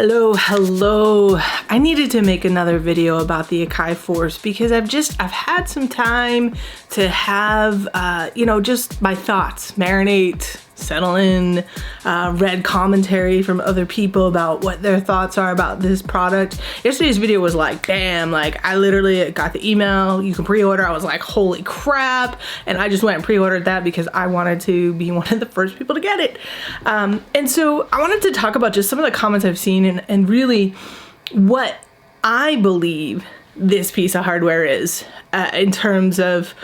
Hello. I needed to make another video about the AKAI FORCE because I've had some time to have, just my thoughts marinate, settle in, read commentary from other people about what their thoughts are about this product. Yesterday's video was like, damn, like I literally got the email, you can pre-order. I was like, holy crap. And I just went and pre-ordered that because I wanted to be one of the first people to get it. And so I wanted to talk about just some of the comments I've seen and really what I believe this piece of hardware is in terms of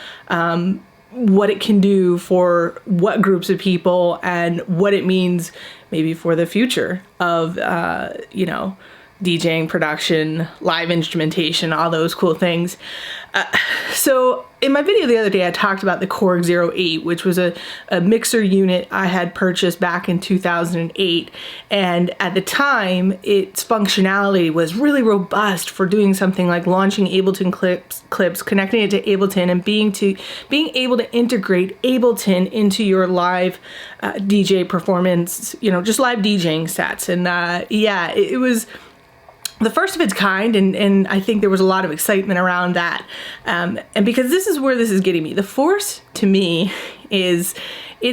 what it can do for what groups of people and what it means maybe for the future of, DJing, production, live instrumentation, all those cool things. So in my video the other day, I talked about the Korg 08, which was a mixer unit I had purchased back in 2008. And at the time, its functionality was really robust for doing something like launching Ableton clips, connecting it to Ableton, and being able to integrate Ableton into your live DJ performance, just live DJing sets. And it was the first of its kind, and I think there was a lot of excitement around that. And because this is where this is getting me. The Force, to me, it's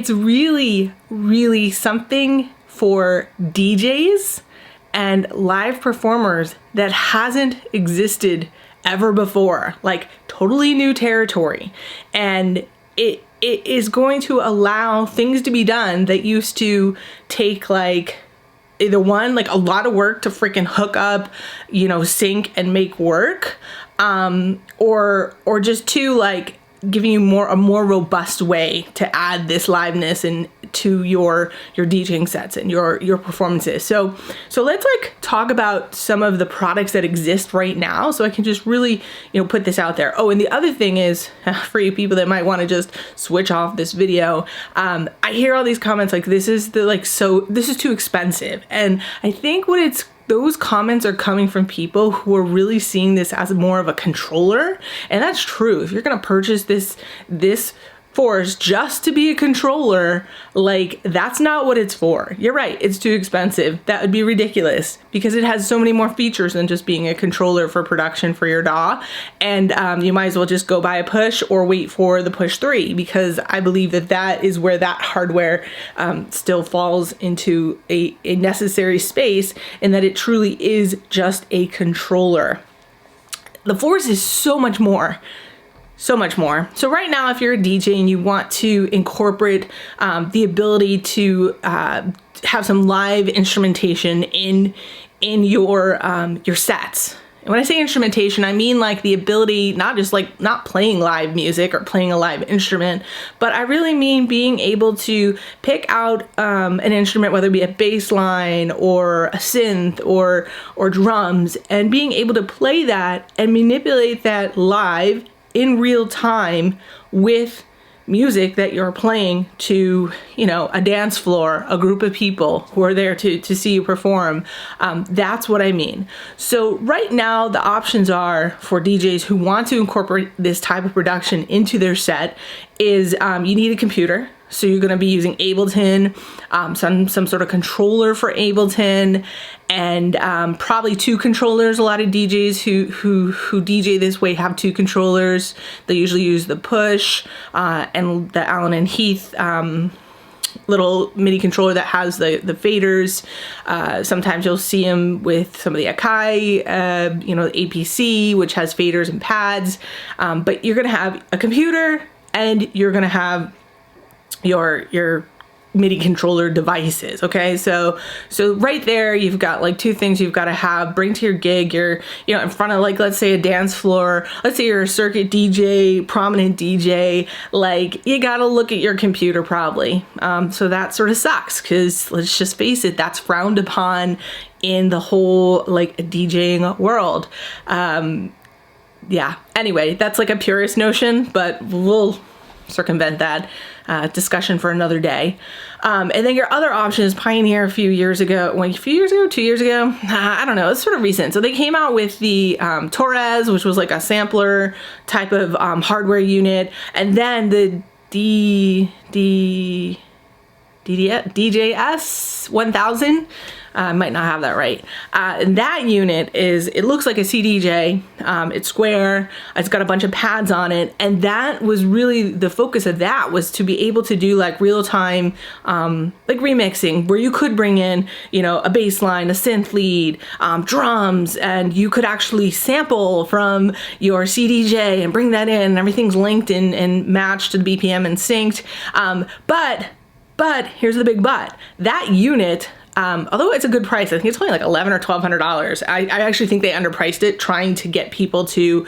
really, really something for DJs and live performers that hasn't existed ever before. Like, totally new territory. And it is going to allow things to be done that used to take, like, either one, like a lot of work to freaking hook up, sync and make work, or just two, like giving you a more robust way to add this liveness and to your DJing sets and your performances. So let's talk about some of the products that exist right now, so I can just really put this out there. Oh, and the other thing is, for you people that might want to just switch off this video, I hear all these comments like this is too expensive, and I think those comments are coming from people who are really seeing this as more of a controller. And that's true. If you're gonna purchase this Force just to be a controller, like, that's not what it's for. You're right, it's too expensive. That would be ridiculous because it has so many more features than just being a controller for production for your DAW. And you might as well just go buy a Push or wait for the Push 3, because I believe that is where that hardware still falls into a necessary space, and that it truly is just a controller. The Force is so much more. So much more. So right now, if you're a DJ and you want to incorporate the ability to have some live instrumentation in your sets. And when I say instrumentation, I mean like the ability, not playing live music or playing a live instrument, but I really mean being able to pick out an instrument, whether it be a bass line or a synth or drums, and being able to play that and manipulate that live in real time with music that you're playing to, a dance floor, a group of people who are there to see you perform. That's what I mean. So right now, the options are for DJs who want to incorporate this type of production into their set is you need a computer. So you're going to be using Ableton, some sort of controller for Ableton, and probably two controllers. A lot of DJs who DJ this way have two controllers. They usually use the Push and the Allen and Heath little MIDI controller that has the faders. Sometimes you'll see them with some of the AKAI, the APC, which has faders and pads. But you're going to have a computer, and you're going to have your MIDI controller devices. Okay, so right there you've got like two things you've got to bring to your gig. You're in front of, like, let's say a dance floor, let's say you're a circuit DJ, prominent DJ, like, you got to look at your computer probably. So that sort of sucks, because let's just face it, that's frowned upon in the whole like DJing world. Yeah, anyway, that's like a purist notion, but we'll circumvent that discussion for another day. And then your other option is Pioneer 2 years ago, I don't know, it's sort of recent. So they came out with the Torres, which was like a sampler type of hardware unit, and then the DJs 1000, I might not have that right. And that unit it looks like a CDJ. It's square. It's got a bunch of pads on it. And that was really the focus of that, was to be able to do like real time, like remixing, where you could bring in, you know, a bass line, a synth lead, drums, and you could actually sample from your CDJ and bring that in, and everything's linked and matched to the BPM and synced. But here's the big but. That unit, although it's a good price, I think it's only like $1,100 or $1,200. I actually think they underpriced it, trying to get people to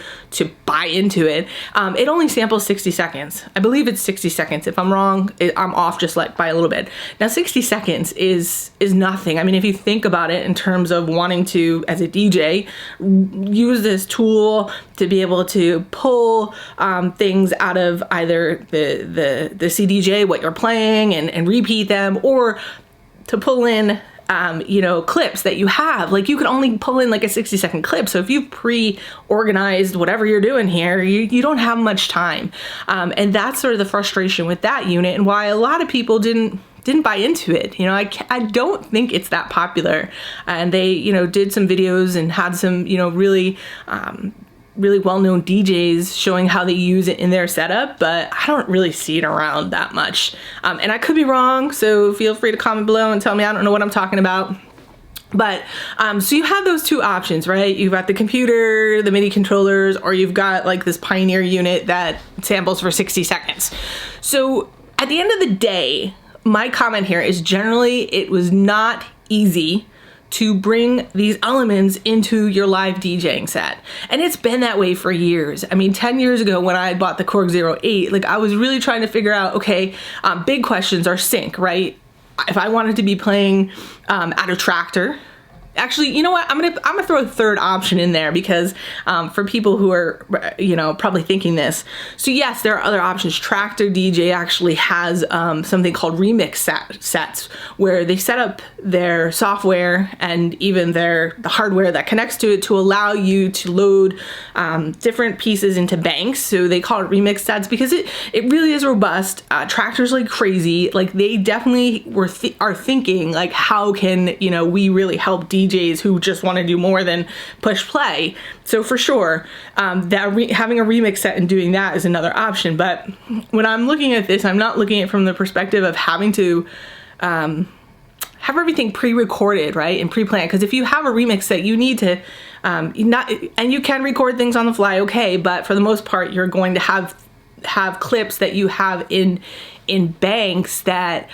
buy into it. It only samples 60 seconds. I believe it's 60 seconds. If I'm wrong, I'm off just like by a little bit. Now 60 seconds is nothing. I mean, if you think about it in terms of wanting to, as a DJ, use this tool to be able to pull things out of either the CDJ, what you're playing, and repeat them, or to pull in, you know, clips that you have. Like, you could only pull in like a 60-second clip. So if you've pre-organized whatever you're doing here, you don't have much time. And that's sort of the frustration with that unit, and why a lot of people didn't buy into it. You know, I don't think it's that popular. And they, you know, did some videos and had some, you know, really well-known DJs showing how they use it in their setup, but I don't really see it around that much. And I could be wrong, so feel free to comment below and tell me I don't know what I'm talking about. But so you have those two options, right? You've got the computer, the MIDI controllers, or you've got like this Pioneer unit that samples for 60 seconds. So at the end of the day, my comment here is generally it was not easy to bring these elements into your live DJing set. And it's been that way for years. I mean, 10 years ago when I bought the Korg 08, like, I was really trying to figure out, okay, big questions are sync, right? If I wanted to be playing at a Tractor, actually, you know what? I'm gonna throw a third option in there, because for people who are, you know, probably thinking this. So yes, there are other options. Tractor DJ actually has something called remix sets, where they set up their software and even the hardware that connects to it to allow you to load different pieces into banks. So they call it remix sets because it really is robust. Tractor's like crazy. Like, they definitely are thinking like, how can, you know, we really help DJs who just want to do more than push play. So for sure, having a remix set and doing that is another option. But when I'm looking at this, I'm not looking at it from the perspective of having to have everything pre-recorded, right, and pre-planned. Because if you have a remix set, you need to and you can record things on the fly, okay, but for the most part, you're going to have clips that you have in banks that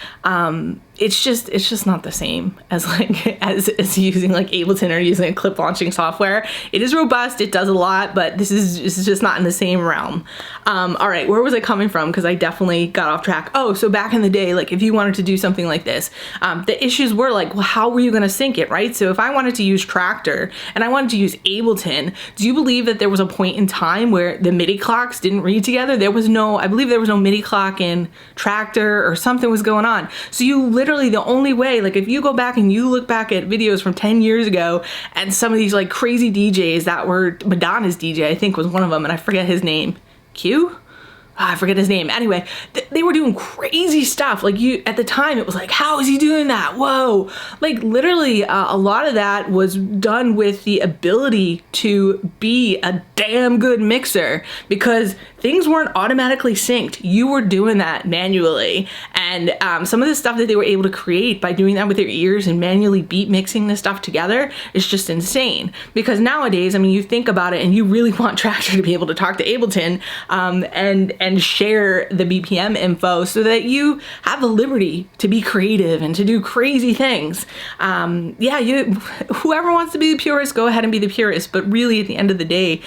it's just not the same as like as using like Ableton or using a clip launching software. It is robust, it does a lot, but this is just not in the same realm. All right, where was I coming from? Because I definitely got off track. Oh, so back in the day, like, if you wanted to do something like this, the issues were like, well, how were you going to sync it, right? So if I wanted to use Tractor and I wanted to use Ableton, do you believe that there was a point in time where the MIDI clocks didn't read together? I believe there was no MIDI clock in Tractor, or something was going on. So you literally, the only way, like, if you go back and you look back at videos from 10 years ago and some of these like crazy DJs that were, Madonna's DJ, I think, was one of them, and I forget his name. Q? I forget his name. Anyway, they were doing crazy stuff. Like, at the time, it was like, how is he doing that? Whoa. Like, literally, a lot of that was done with the ability to be a damn good mixer, because things weren't automatically synced. You were doing that manually. And some of the stuff that they were able to create by doing that with their ears and manually beat mixing this stuff together is just insane. Because nowadays, I mean, you think about it and you really want Tractor to be able to talk to Ableton and share the BPM info so that you have the liberty to be creative and to do crazy things. Yeah, whoever wants to be the purist, go ahead and be the purist. But really, at the end of the day,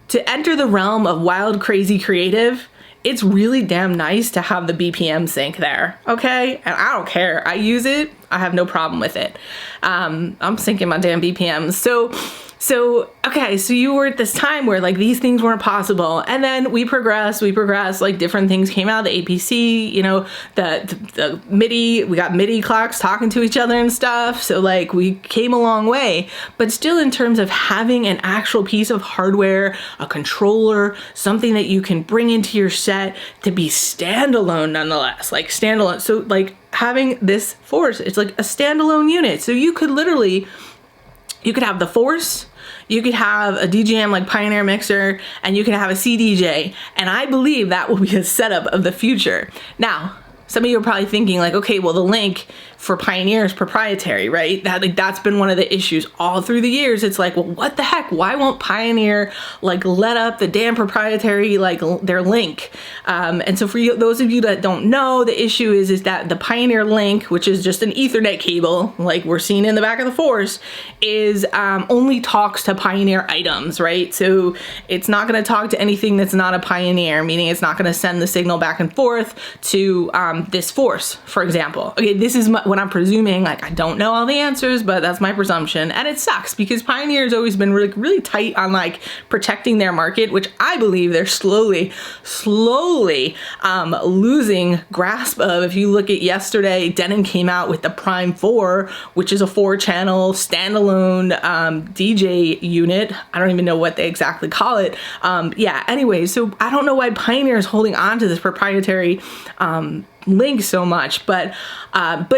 to enter the realm of wild, crazy creative, it's really damn nice to have the BPM sync there, okay? And I don't care. I use it. I have no problem with it. I'm syncing my damn BPMs. So, okay, so you were at this time where like these things weren't possible, and then we progressed, like different things came out, the APC, you know, the MIDI, we got MIDI clocks talking to each other and stuff, so like we came a long way, but still in terms of having an actual piece of hardware, a controller, something that you can bring into your set to be standalone nonetheless, like standalone. So like, having this Force. It's like a standalone unit. So you could literally, you could have the Force, you could have a DJM like Pioneer mixer, and you can have a CDJ. And I believe that will be a setup of the future. Now, some of you are probably thinking like, okay, well, the link for Pioneer is proprietary, right? That's been one of the issues all through the years. It's like, well, what the heck? Why won't Pioneer like let up the damn proprietary, like their link? And so for you, those of you that don't know, the issue is that the Pioneer link, which is just an Ethernet cable, like we're seeing in the back of the Force, is only talks to Pioneer items, right? So it's not going to talk to anything that's not a Pioneer, meaning it's not going to send the signal back and forth to this Force, for example. Okay, this is what I'm presuming. Like, I don't know all the answers, but that's my presumption. And it sucks because Pioneer has always been really, really tight on like protecting their market, which I believe they're slowly losing grasp of. If you look at yesterday, Denon came out with the Prime 4, which is a 4-channel standalone DJ unit. I don't even know what they exactly call it. Yeah, anyway, so I don't know why Pioneer is holding on to this proprietary link so much, but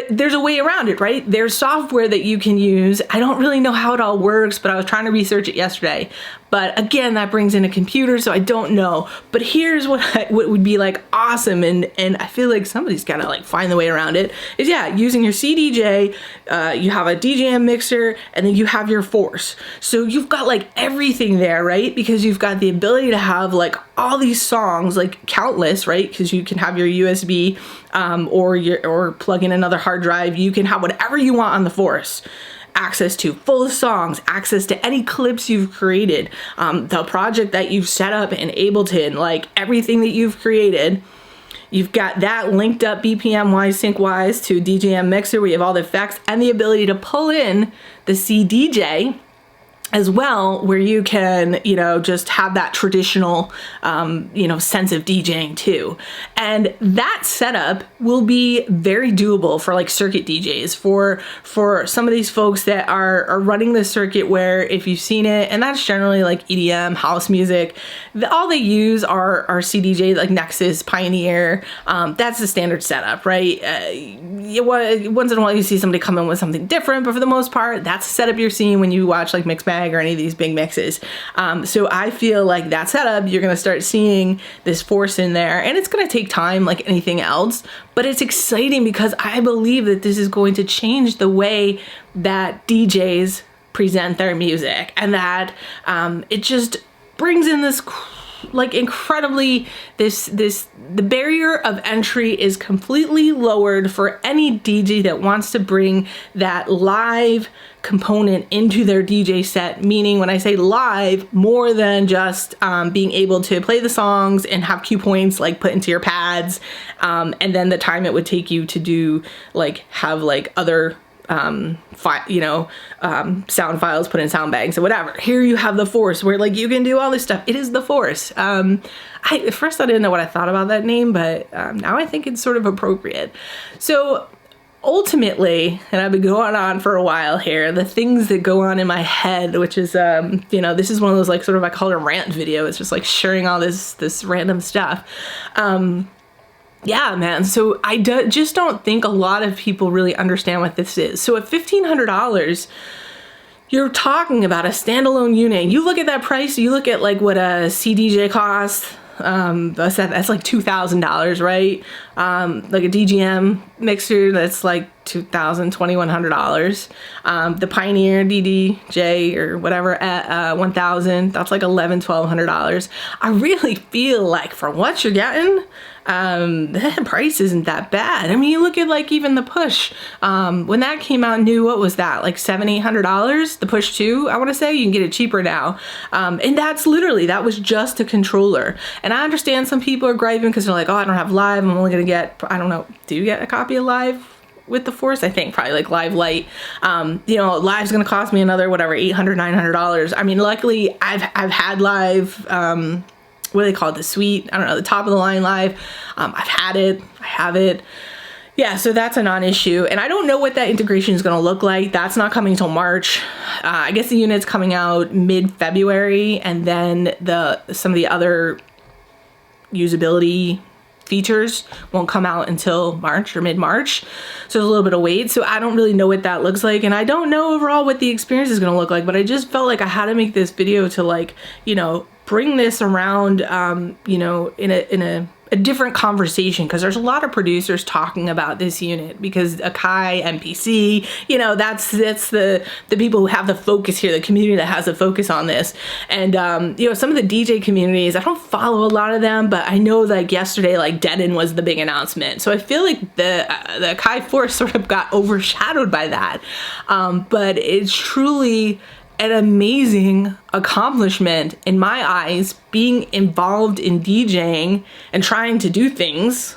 there's a way around it, right? There's software that you can use. I don't really know how it all works, but I was trying to research it yesterday. But again, that brings in a computer, so I don't know. But here's what would be like awesome, and I feel like somebody's gotta like find the way around it, is yeah, using your CDJ, you have a DJM mixer, and then you have your Force. So you've got like everything there, right? Because you've got the ability to have like all these songs, like countless, right? Because you can have your USB or plug in another hard drive. You can have whatever you want on the Force. Access to full songs, access to any clips you've created, the project that you've set up in Ableton, like everything that you've created. You've got that linked up BPM wise, sync wise to a DJM mixer. We have all the effects and the ability to pull in the CDJ as well, where you can, you know, just have that traditional, you know, sense of DJing too. And that setup will be very doable for like circuit DJs, for some of these folks that are running the circuit where, if you've seen it, and that's generally like EDM, house music, all they use are CDJ, like Nexus, Pioneer. That's the standard setup, right? Once in a while you see somebody come in with something different, but for the most part, that's the setup you're seeing when you watch like MixMag or any of these big mixes. So I feel like that setup, you're going to start seeing this Force in there, and it's going to take time like anything else, but it's exciting because I believe that this is going to change the way that DJs present their music, and that it just brings in this like incredibly, the barrier of entry is completely lowered for any DJ that wants to bring that live component into their DJ set. Meaning, when I say live, more than just being able to play the songs and have cue points like put into your pads, and then the time it would take you to do like have like other sound files put in sound bags or whatever. Here you have the Force, where like you can do all this stuff. It is the Force. At first I didn't know what I thought about that name, but now I think it's sort of appropriate. So ultimately, and I've been going on for a while here, the things that go on in my head, which is, this is one of those like sort of, I call it a rant video. It's just like sharing all this random stuff. Yeah, man. So I just don't think a lot of people really understand what this is. So at $1,500, you're talking about a standalone unit. You look at that price, you look at like what a CDJ costs. That's like $2,000, right? Like a DJM mixer, that's like $2,000, $2,100. The Pioneer DDJ or whatever at $1,000, that's like $1,100, $1,200. I really feel like for what you're getting, the price isn't that bad. I mean, you look at like even the Push, when that came out new, what was that, like $700, $800? The Push 2, I want to say. You can get it cheaper now, and that was just a controller. And I understand some people are griping because they're like, oh, I don't have Live, I'm only gonna get, I don't know, do you get a copy of Live with the Force? I think probably like Live Lite. Live's gonna cost me another whatever, $800, $900. I mean, luckily I've had Live, what do they call it, the suite, I don't know, the top of the line Live. I've had it, I have it. Yeah, so that's a non-issue. And I don't know what that integration is going to look like. That's not coming until March. I guess the unit's coming out mid-February, and then some of the other usability features won't come out until March or mid-March. So there's a little bit of wait. So I don't really know what that looks like. And I don't know overall what the experience is going to look like, but I just felt like I had to make this video to like, you know, bring this around, you know, in a different conversation, because there's a lot of producers talking about this unit, because AKAI, MPC, you know, that's the people who have the focus here, the community that has the focus on this. And you know, some of the DJ communities, I don't follow a lot of them, but I know like yesterday, like Denon was the big announcement. So I feel like the AKAI FORCE sort of got overshadowed by that. But it's truly an amazing accomplishment in my eyes, being involved in DJing and trying to do things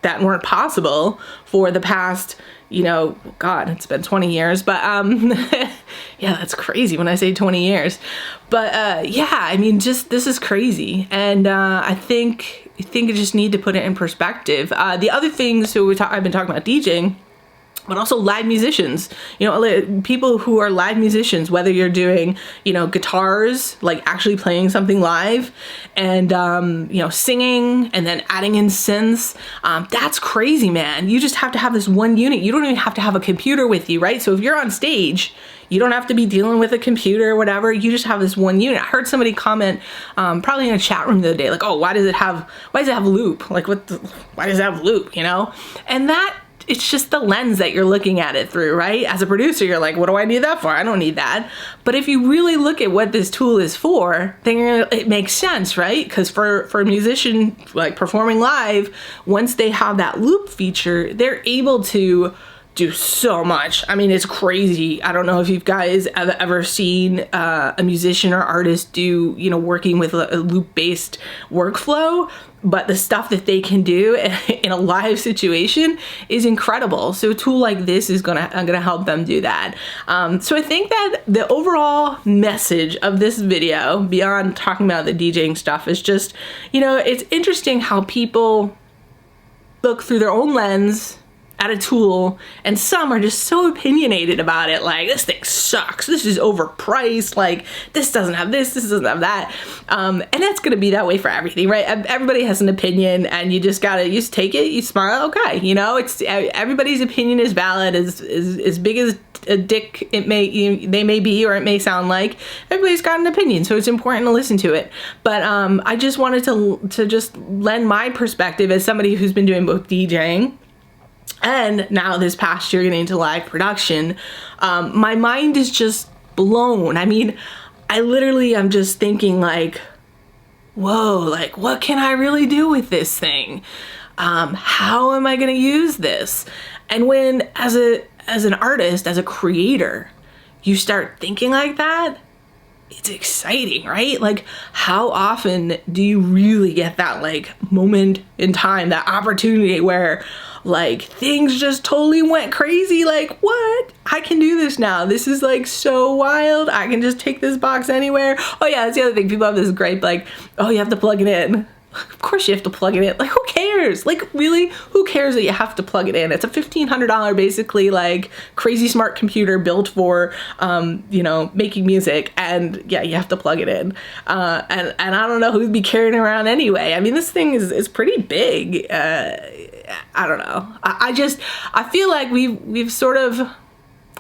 that weren't possible for the past, you know, God, it's been 20 years, but yeah, that's crazy when I say 20 years. But yeah, I mean, just this is crazy. And I think you just need to put it in perspective. The other things, so I've been talking about DJing, but also live musicians, you know, people who are live musicians, whether you're doing, you know, guitars, like actually playing something live, and, you know, singing and then adding in synths. That's crazy, man. You just have to have this one unit. You don't even have to have a computer with you, right? So if you're on stage, you don't have to be dealing with a computer or whatever. You just have this one unit. I heard somebody comment, probably in a chat room the other day, like, oh, why does it have loop? Like, why does it have loop, you know? And it's just the lens that you're looking at it through, right? As a producer, you're like, what do I need that for? I don't need that. But if you really look at what this tool is for, then it makes sense, right? Because for a musician like performing live, once they have that loop feature, they're able to do so much. I mean, it's crazy. I don't know if you guys have ever seen a musician or artist do, you know, working with a loop-based workflow, but the stuff that they can do in a live situation is incredible. So a tool like this is gonna help them do that. So I think that the overall message of this video, beyond talking about the DJing stuff, is just, you know, it's interesting how people look through their own lens at a tool, and some are just so opinionated about it, like, this thing sucks, this is overpriced, like, this doesn't have this doesn't have that, and that's gonna be that way for everything, right? Everybody has an opinion, and you just take it, you smile, okay, you know, it's everybody's opinion is valid, as big as a dick they may be, or it may sound like. Everybody's got an opinion, so it's important to listen to it. But I just wanted to just lend my perspective as somebody who's been doing both DJing and now this past year getting into live production. My mind is just blown. I mean, I literally am just thinking like, whoa, like, what can I really do with this thing? How am I gonna use this? And when, as an artist, as a creator, you start thinking like that, it's exciting, right? Like, how often do you really get that like moment in time, that opportunity where like things just totally went crazy? Like, what? I can do this now. This is like so wild. I can just take this box anywhere. Oh yeah, that's the other thing. People have this gripe like, oh, you have to plug it in. Of course you have to plug it in. Like, who cares? Like, really, who cares that you have to plug it in? It's a $1,500 basically like crazy smart computer built for, you know, making music, and yeah, you have to plug it in. And I don't know who'd be carrying it around anyway. I mean, this thing is pretty big. I don't know. I feel like we've sort of,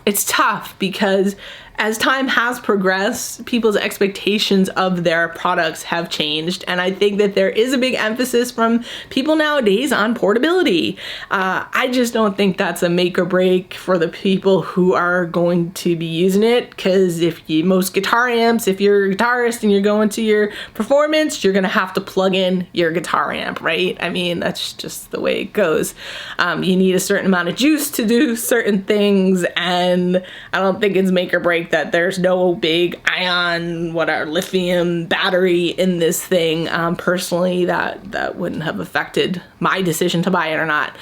it's tough because as time has progressed, people's expectations of their products have changed. And I think that there is a big emphasis from people nowadays on portability. I just don't think that's a make or break for the people who are going to be using it. Because most guitar amps, if you're a guitarist and you're going to your performance, you're gonna have to plug in your guitar amp, right? I mean, that's just the way it goes. You need a certain amount of juice to do certain things, and I don't think it's make or break that there's no big lithium battery in this thing. Personally, that wouldn't have affected my decision to buy it or not.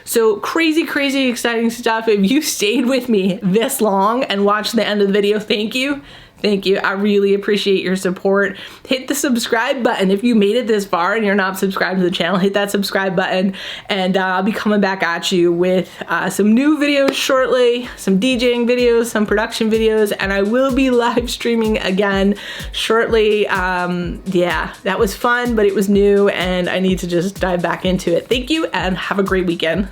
So crazy exciting stuff. If you stayed with me this long and watched the end of the video, thank you. Thank you. I really appreciate your support. Hit the subscribe button. If you made it this far and you're not subscribed to the channel, hit that subscribe button, and I'll be coming back at you with some new videos shortly, some DJing videos, some production videos, and I will be live streaming again shortly. Yeah, that was fun, but it was new and I need to just dive back into it. Thank you and have a great weekend.